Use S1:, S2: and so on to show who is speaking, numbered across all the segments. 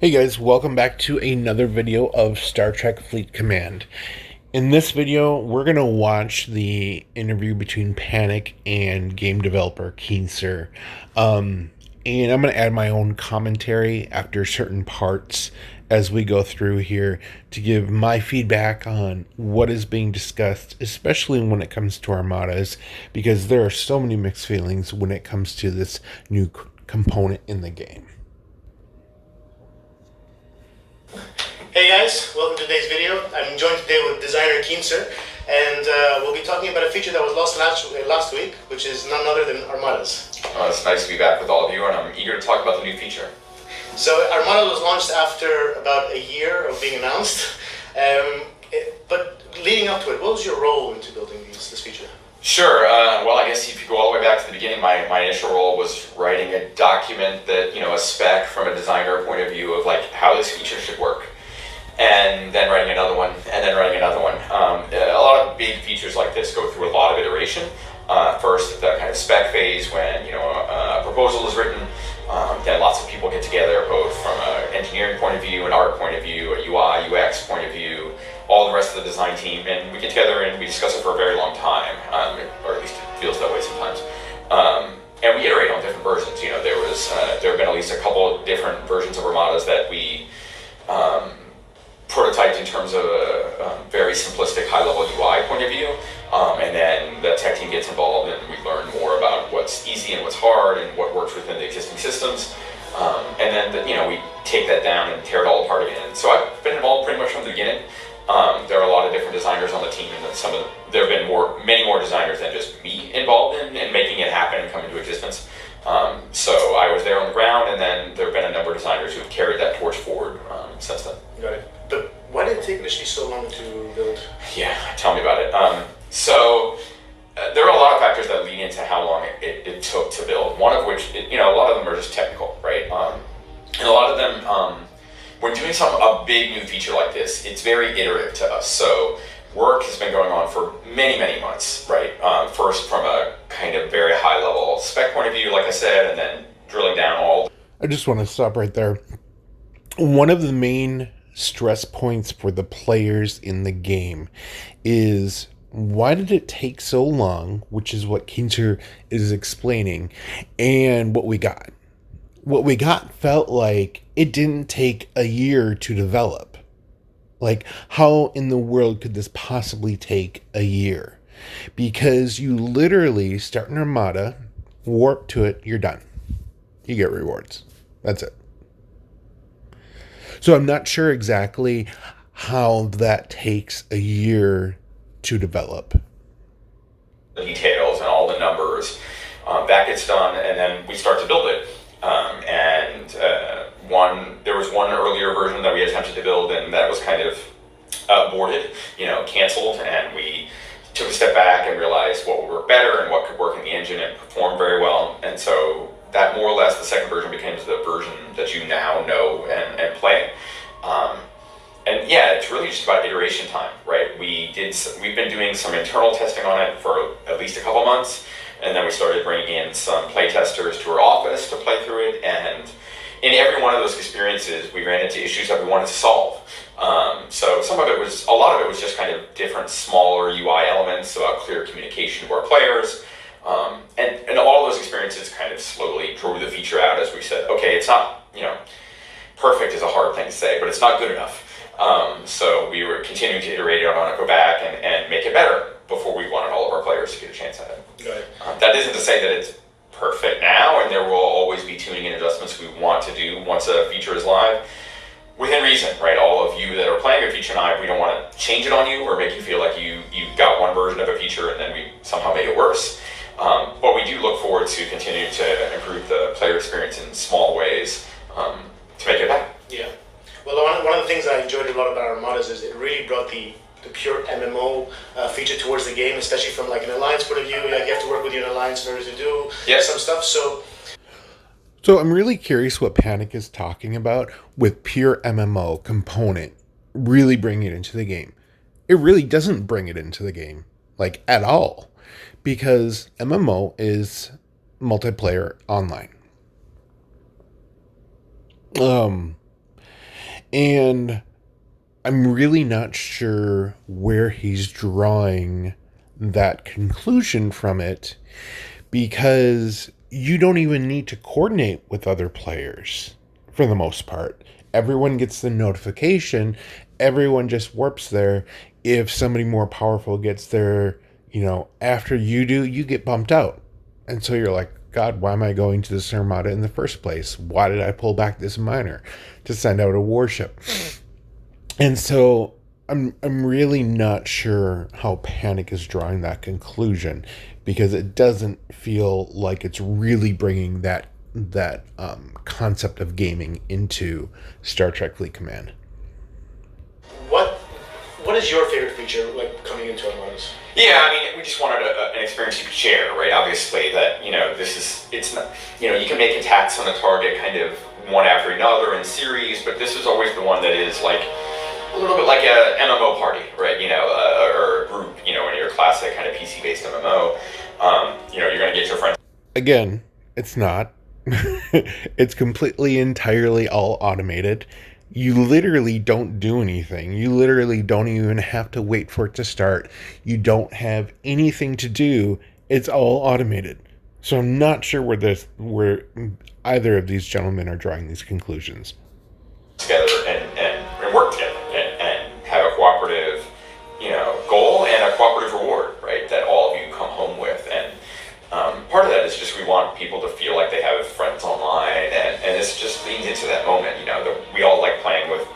S1: Hey guys, welcome back to another video of Star Trek Fleet Command. In this video, we're going to watch the interview between Panic and game developer Keenser. And I'm going to add my own commentary after certain parts as we go through here to give my feedback on what is being discussed, especially when it comes to Armadas, because there are so many mixed feelings when it comes to this new component in the game.
S2: Hey guys, welcome to today's video. I'm joined today with designer Keenser, and we'll be talking about a feature that was lost last week, which is none other than Armadas.
S3: It's nice to be back with all of you, and I'm eager to talk about the new feature.
S2: So Armada was launched after about a year of being announced, but leading up to it, what was your role into building this feature?
S3: Sure. Well, I guess if you go all the way back to the beginning, my initial role was writing a document that, a spec from a designer point of view of like how this feature should work. And then writing another one, and then writing another one. A lot of big features like this go through a lot of iteration. First, the kind of spec phase when a proposal is written. Then lots of people get together, both from an engineering point of view, an art point of view, a UI, UX point of view, all the rest of the design team, and we get together and we discuss it for a very long time, or at least it feels that way sometimes. And we iterate on different versions. There have been at least a couple of different versions of Armadas that we prototyped in terms of a very simplistic high-level UI point of view, and then the tech team gets involved and we learn more about what's easy and what's hard and what works within the existing systems, and then we take that down and tear it all apart again. So I've been involved pretty much from the beginning. There are a lot of different designers on the team, and there have been many more designers than just me involved in making it happen and come into existence. So I was there on the ground, and then there have been a number of designers who have carried that torch forward since then.
S2: Got it. But why did it take initially so long to build?
S3: Yeah, tell me about it. There are a lot of factors that lead into how long it took to build. One of which, a lot of them are just technical, right? And a lot of them, when doing a big new feature like this, it's very iterative to us. So work has been going on for many, many months, right? First from a kind of very high level spec point of view, like I said, and then drilling down all.
S1: I just want to stop right there. One of the main stress points for the players in the game is why did it take so long, which is what Keenser is explaining, and what we got. What we got felt like it didn't take a year to develop. Like, how in the world could this possibly take a year? Because you literally start an Armada, warp to it, you're done. You get rewards. That's it. So I'm not sure exactly how that takes a year to develop.
S3: The details and all the numbers, that gets done, and then we start to build it. There was one earlier version that we attempted to build, and that was kind of aborted, canceled, and we took a step back and realized what would work better and what could work in the engine and perform very well. And so that more or less the second version becomes the version that you now know and play. And yeah, it's really just about iteration time, right? We've been doing some internal testing on it for at least a couple months, and then we started bringing in some play testers to our office to play through it. And in every one of those experiences, we ran into issues that we wanted to solve. So a lot of it was just kind of different smaller UI elements about clear communication to our players. And all those experiences kind of slowly drew the feature out as we said, okay, it's not, perfect is a hard thing to say, but it's not good enough. So we were continuing to iterate on it, go back and make it better before we wanted all of our players to get a chance at it.
S2: Right.
S3: That isn't to say that it's perfect now, and there will always be tuning and adjustments we want to do once a feature is live. Within reason, right? All of you that are playing a feature now, we don't want to change it on you or make you feel like you got one version of a feature and then we somehow made it worse. But we do look forward to continuing to improve the player experience in small ways to make it better.
S2: Yeah. Well, one of the things I enjoyed a lot about Armadas is it really brought the pure MMO feature towards the game, especially from like an alliance point of view. Like you have to work with your alliance in order to do some stuff.
S1: So I'm really curious what Panic is talking about with pure MMO component really bringing it into the game. It really doesn't bring it into the game, like at all, because MMO is multiplayer online. And I'm really not sure where he's drawing that conclusion from it, because you don't even need to coordinate with other players for the most part. Everyone gets the notification, everyone just warps there. If somebody more powerful gets there, after you do, you get bumped out. And so you're like, God, why am I going to this Armada in the first place? Why did I pull back this miner to send out a warship? And so I'm really not sure how Panic is drawing that conclusion, because it doesn't feel like it's really bringing that concept of gaming into Star Trek Fleet Command.
S2: What is your favorite feature, like, coming into Armadas?
S3: Yeah, I mean, we just wanted an experience you could share, right? Obviously, that, it's not, you can make attacks on a target kind of one after another in series, but this is always the one that is like a little bit like a MMO party, right? Or a group, in your classic kind of PC-based MMO. You're going to get your friends.
S1: Again, it's not. It's completely, entirely all automated. You literally don't do anything. You literally don't even have to wait for it to start. You don't have anything to do. It's all automated. So I'm not sure where either of these gentlemen are drawing these conclusions.
S3: Together and work together and have a cooperative, goal and a cooperative reward, right? That all of you come home with. And part of that is just we want people to feel like they have friends online, and this just leans into that moment, that we all like playing with,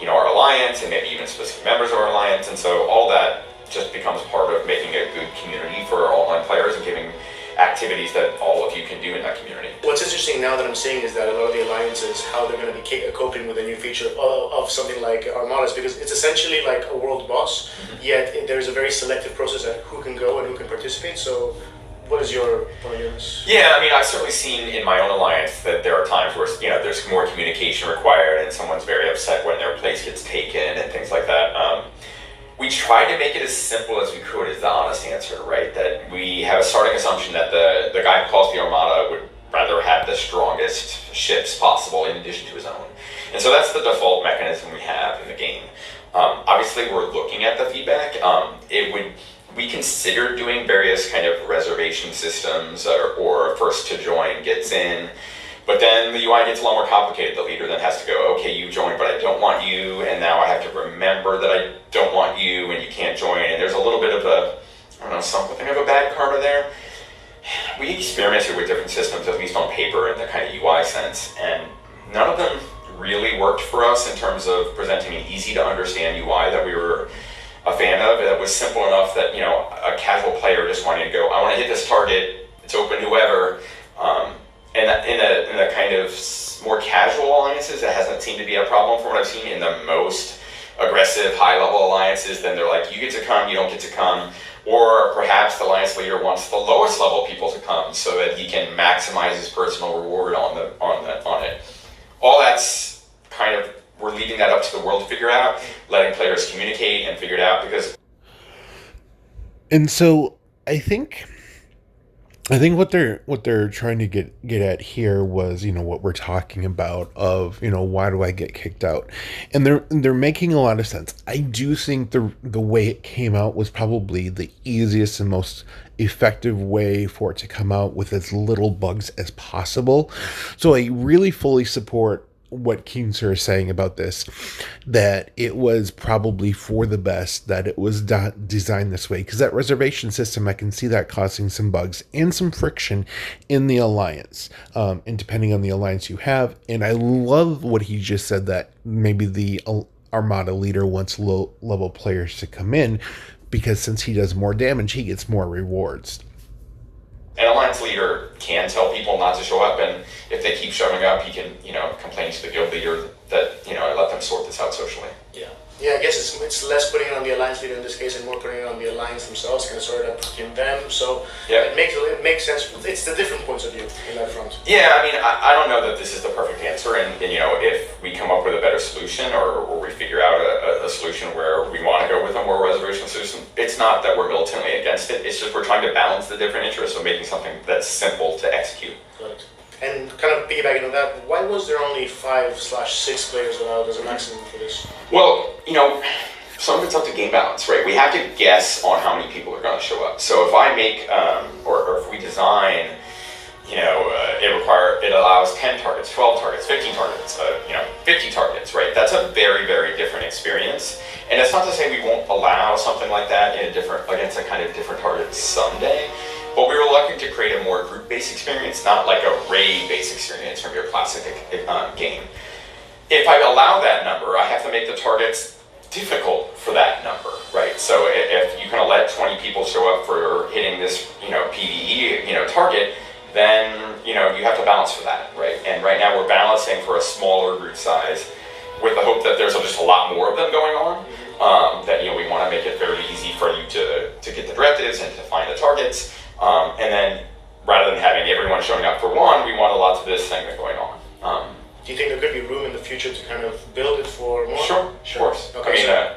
S3: our alliance and maybe even specific members of our alliance, and so all that just becomes part of making a good community for our online players and giving activities that all of you can do in that community.
S2: What's interesting now that I'm seeing is that a lot of the alliances, how they're going to be coping with a new feature of something like Armadas, because it's essentially like a world boss, yet there's a very selective process at who can go and who can participate. So what is your point of view?
S3: Yeah, I mean, I've certainly seen in my own alliance that there are times where, there's more communication required and someone's very upset when their place gets taken and things like that. We tried to make it as simple as we could, is the honest answer, right? That we have a starting assumption that the guy who calls the Armada would rather have the strongest ships possible in addition to his own. And so that's the default mechanism we have in the game. Obviously, we're looking at the feedback. We considered doing various kind of reservation systems or first to join gets in, but then the UI gets a lot more complicated. The leader then has to go, okay, you joined, but I don't want you, and now I have to remember that I don't want you, and you can't join, and there's a little bit of something of a bad karma there. We experimented with different systems, at least on paper, in the kind of UI sense, and none of them really worked for us in terms of presenting an easy to understand UI that we were a fan of. That was simple enough that a casual player just wanted to go, I want to hit this target, it's open to whoever. And in a kind of more casual alliances, that hasn't seemed to be a problem from what I've seen. In the most aggressive high-level alliances, then they're like, you get to come, you don't get to come. Or perhaps the alliance leader wants the lowest level people to come so that he can maximize his personal reward on it. All that's kind of, we're leaving that up to the world to figure out, letting players communicate and figure it out, because.
S1: And so I think what they're trying to get at here was, what we're talking about of, why do I get kicked out? And they're making a lot of sense. I do think the way it came out was probably the easiest and most effective way for it to come out with as little bugs as possible. So I really fully support what Keenser is saying about this, that it was probably for the best that it was designed this way, because that reservation system, I can see that causing some bugs and some friction in the alliance, and depending on the alliance you have. And I love what he just said, that maybe the Armada leader wants low level players to come in, because since he does more damage, he gets more rewards.
S3: An alliance leader can tell people not to show up, and if they keep showing up, he can, complain to the guild leader that, let them sort this out socially.
S2: Yeah, I guess it's less putting it on the alliance leader in this case and more putting it on the alliance themselves, kind of sort of between them. So
S3: yeah.
S2: It makes sense. It's the different points of view in that front.
S3: Yeah, I mean, I don't know that this is the perfect answer, and if we come up with a better solution or we figure out a solution where we want to go with a more reservation solution, it's not that we're militantly against it. It's just we're trying to balance the different interests of making something that's simple to execute.
S2: Correct. And kind of piggybacking on that, why was there only 5/6 players allowed as a maximum for this?
S3: Well, some of it's up to game balance, right? We have to guess on how many people are going to show up. So if I make, or if we design, it allows 10 targets, 12 targets, 15 targets, 50 targets, right? That's a very, very different experience. And it's not to say we won't allow something like that against a kind of different target someday. But we were looking to create a more group-based experience, not like a raid-based experience from your classic game. If I allow that number, I have to make the targets difficult for that number, right? So if you can let 20 people show up for hitting this, PvE, target, then, you have to balance for that, right? And right now we're balancing for a smaller group size with the hope that there's just a lot more of them going on. That, we want to make it very easy for you to get the directives and to find the targets. And then rather than having everyone showing up for one, we want a lot of this segment going on.
S2: Do you think there could be room in the future to kind of build it for more?
S3: Sure, of course.
S2: Okay,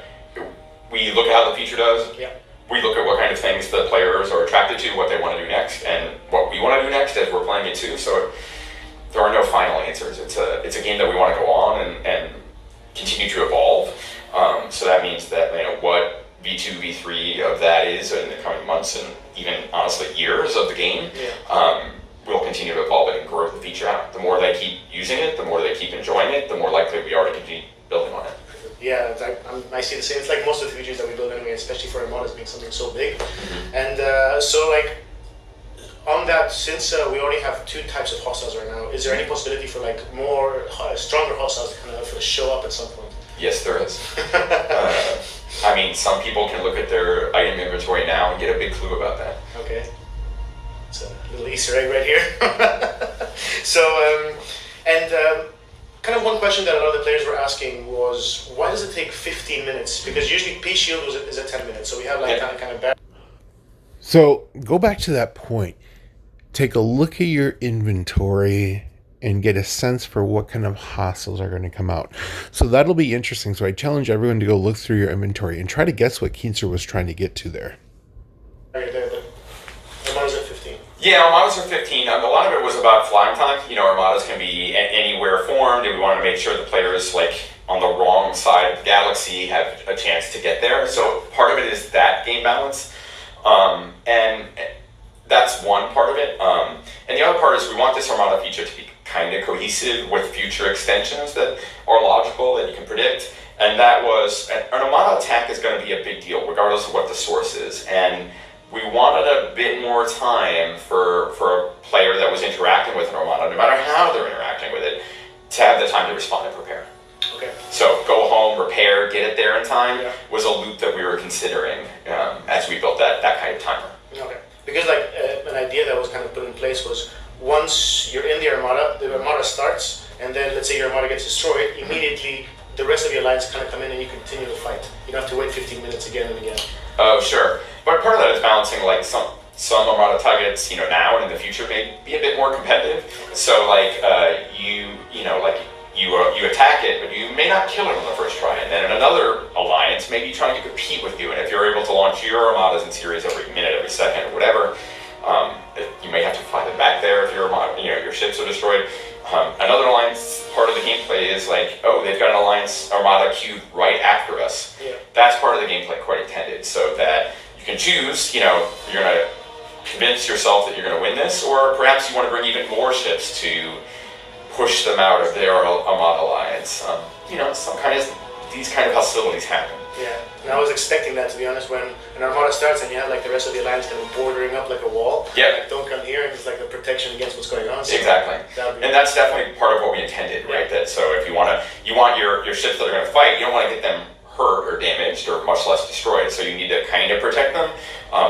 S3: we look at how the feature does.
S2: Yeah.
S3: We look at what kind of things the players are attracted to, what they want to do next, and what we want to do next as we're playing it too. So there are no final answers. It's a game that we want to go on and continue to evolve. So that means that what V2, V3 of that is in the coming months and even honestly years of the game, we'll continue to evolve it and grow the feature out. The more they keep using it, the more they keep enjoying it, the more likely we are to continue building on it.
S2: Yeah, I see the same. It's like most of the features that we build anyway, especially for Armadas being something so big.
S3: Mm-hmm.
S2: And on that, since we already have two types of hostiles right now, is there any possibility for more stronger hostiles to kind of show up at some point?
S3: Yes, there is. Some people can look at their item inventory now and get a big clue about that.
S2: Okay. It's a little Easter egg right here. So, kind of one question that a lot of the players were asking was, why does it take 15 minutes? Because usually P-Shield is at 10 minutes, so we have kind of bad.
S1: So go back to that point. Take a look at your inventory and get a sense for what kind of hostiles are going to come out. So that'll be interesting. So I challenge everyone to go look through your inventory and try to guess what Keenster was trying to get to there.
S2: Okay, there. Armadas at 15.
S3: Yeah, Armadas are 15. A lot of it was about flying time. Armadas can be anywhere formed, and we want to make sure the players, on the wrong side of the galaxy, have a chance to get there. So part of it is that game balance. And that's one part of it. And the other part is we want this Armada feature to be kind of cohesive with future extensions that are logical, that you can predict. And that was, an Armada attack is going to be a big deal, regardless of what the source is. And we wanted a bit more time for a player that was interacting with an Armada, no matter how they're interacting with it, to have the time to respond and prepare.
S2: Okay.
S3: So go home, repair, get it there in time was a loop that we were considering as we built that kind of timer.
S2: Okay. Because an idea that was kind of put in place was, once you're in the Armada starts, and then let's say your Armada gets destroyed, immediately the rest of your lines kind of come in and you continue to fight. You don't have to wait 15 minutes again and again.
S3: Oh, sure. But part of that is balancing some Armada targets, now and in the future may be a bit more competitive. So you attack it, but you may not kill it on the first try. And then in another alliance, maybe trying to compete with you. And if you're able to launch your Armadas in series every minute, every second, or whatever, you may have to fight it back there if your ships are destroyed. Another alliance part of the gameplay is they've got an alliance Armada queued right after us.
S2: Yeah.
S3: That's part of the gameplay quite intended, so that you can choose, you're going to convince yourself that you're going to win this, or perhaps you want to bring even more ships to push them out of their Armada alliance. These kind of hostilities happen.
S2: Yeah, and I was expecting that, to be honest, when an Armada starts and you have the rest of the alliance kind of bordering up like a wall.
S3: Yeah.
S2: Don't come here, and it's the protection against what's going on. So
S3: exactly. And that's definitely part of what we intended, right? That so if you want your ships that are going to fight, you don't want to get them hurt or damaged or much less destroyed. So you need to kind of protect them.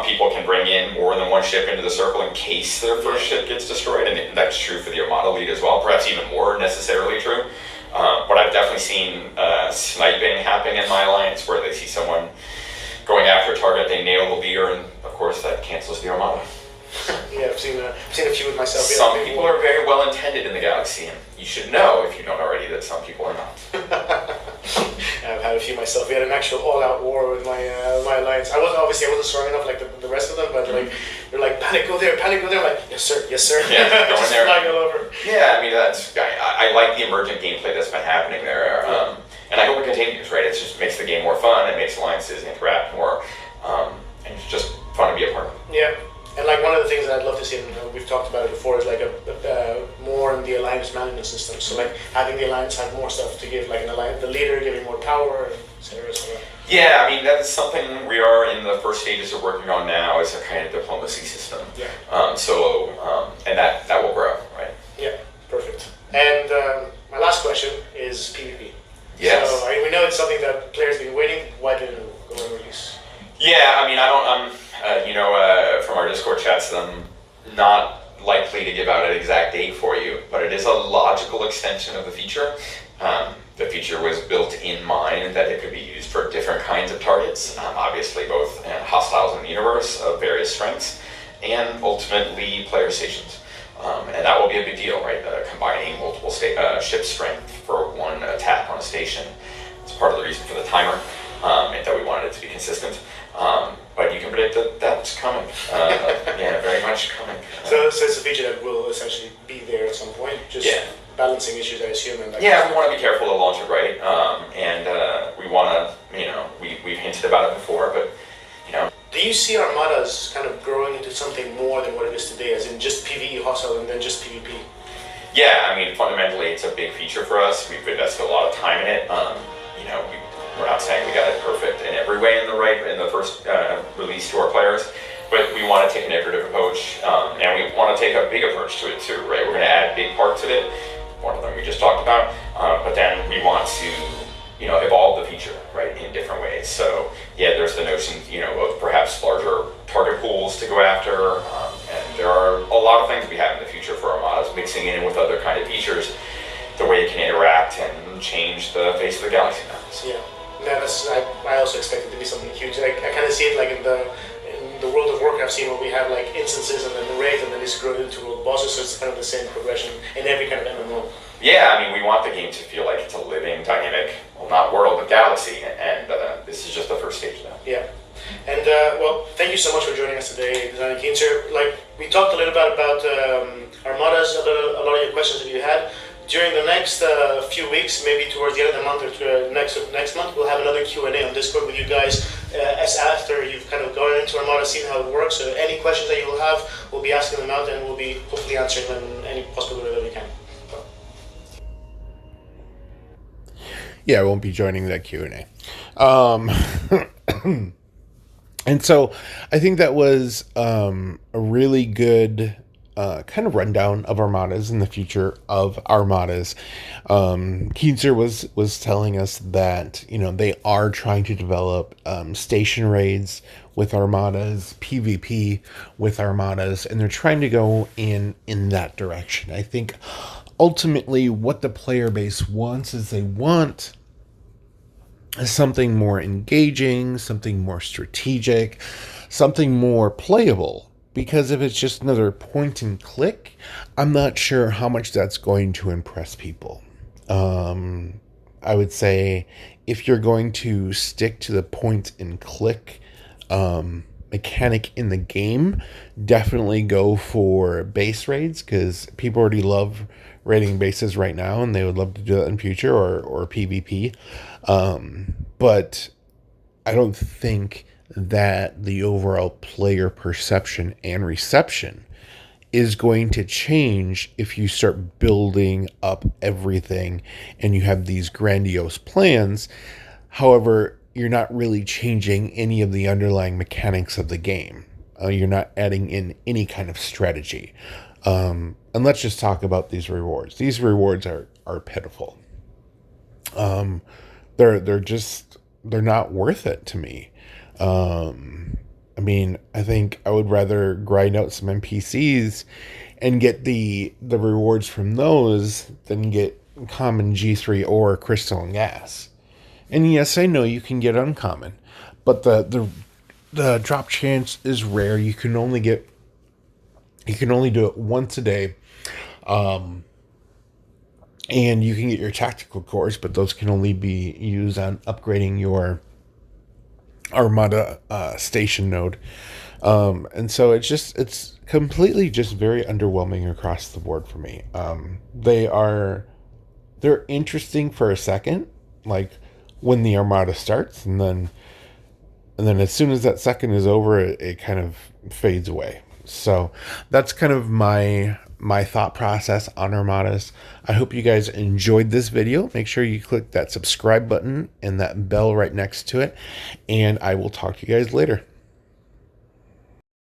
S3: People can bring in more than one ship into the circle in case their first ship gets destroyed, and that's true for the Armada lead as well. Perhaps even more necessarily true. But I've definitely seen sniping happening in my alliance where they see someone going after a target, they nail the leader, and of course that cancels the Armada.
S2: Yeah, I've seen a few with myself.
S3: Some people are very well intended in the galaxy, and you should know, if you don't already, that some people are not.
S2: I've had a few myself. We had an actual all-out war with my alliance. I wasn't strong enough like the rest of them, but they're panic, go there, panic, go there. I'm like, yes sir, yes sir.
S3: Yeah, going
S2: just
S3: there.
S2: flying all over.
S3: Yeah, I mean, I like the emergent gameplay that's been happening there. And I hope it continues, right? It just makes the game more fun, it makes alliances interact more, and it's just fun to be a part of.
S2: Yeah. And like one of the things that I'd love to see, and we've talked about it before, is like a more in the alliance management system. So like having the alliance have more stuff to give, like an alliance, the leader giving more power, etc.
S3: Yeah, I mean that's something we are in the first stages of working on now, is a kind of diplomacy system.
S2: Yeah.
S3: And that will grow, right?
S2: Yeah, perfect. And my last question is PvP.
S3: Yes.
S2: So we know it's something that players have been waiting. Why didn't it go and release?
S3: Yeah, I mean, from our Discord chats, I'm not likely to give out an exact date for you, but it is a logical extension of the feature. The feature was built in mind that it could be used for different kinds of targets, obviously both hostiles in the universe of various strengths, and ultimately player stations. And that will be a big deal, right? Combining multiple ship strength for one attack on a station. It's part of the reason for the timer, and that we wanted it to be consistent. But you can predict that that's coming. Yeah, very much coming.
S2: So it's a feature that will essentially be there at some point, just balancing issues, I assume. And
S3: we want to be careful to launch it right. We want to, we've hinted about it before, but,
S2: Do you see Armadas kind of growing into something more than what it is today, as in just PvE hostile and then just PvP?
S3: Yeah, I mean, fundamentally, it's a big feature for us. We've invested a lot of time in it. We're not saying we got it perfect in every way in the first release to our players, but we want to take an iterative approach, and we want to take a big approach to it too, right? We're going to add big parts of it, one of them we just talked about, but then we want to, evolve the feature, right, in different ways. So, yeah, there's the notion, of perhaps larger target pools to go after, and there are a lot of things we have in the future for Armadas, mixing it in with other kind of features, the way it can interact and change the face of the galaxy now.
S2: Yeah. I also expect it to be something huge. I kind of see it like in the World of Warcraft scene, where we have like instances and then the raids, and then it's grown into world bosses. So it's kind of the same progression in every kind of MMO.
S3: Yeah, I mean, we want the game to feel like it's a living, dynamic, well, not world, but galaxy, and this is just the first stage of that.
S2: Yeah. And well, thank you so much for joining us today, Designer Keenser. Like we talked a little bit about Armadas, a lot of your questions that you had. During the next few weeks, maybe towards the end of the month or next month, we'll have another Q&A on Discord with you guys. As after you've kind of gone into Armada, seen how it works. So any questions that you will have, we'll be asking them out, and we'll be hopefully answering them in any possible way that we can.
S1: Yeah, I won't be joining that Q&A. And so I think that was a really good kind of rundown of Armadas and the future of Armadas. Keenser was telling us that, they are trying to develop station raids with Armadas, PvP with Armadas, and they're trying to go in that direction. I think ultimately what the player base wants is they want something more engaging, something more strategic, something more playable. Because if it's just another point and click, I'm not sure how much that's going to impress people. I would say if you're going to stick to the point and click mechanic in the game, definitely go for base raids, because people already love raiding bases right now, and they would love to do that in future, or PvP. But I don't think that the overall player perception and reception is going to change if you start building up everything and you have these grandiose plans. However, you're not really changing any of the underlying mechanics of the game. You're not adding in any kind of strategy. And let's just talk about these rewards. These rewards are pitiful. They're not worth it to me. I mean, I think I would rather grind out some NPCs and get the rewards from those than get common G3 or crystal and gas. And yes, I know you can get uncommon, but the drop chance is rare. You can only do it once a day. And you can get your tactical cores, but those can only be used on upgrading your Armada station node. And so it's completely just very underwhelming across the board for me. They're interesting for a second, like when the Armada starts, and then as soon as that second is over, it kind of fades away. So that's kind of my thought process on Armadas. I hope you guys enjoyed this video. Make sure you click that subscribe button and that bell right next to it, and I will talk to you guys later.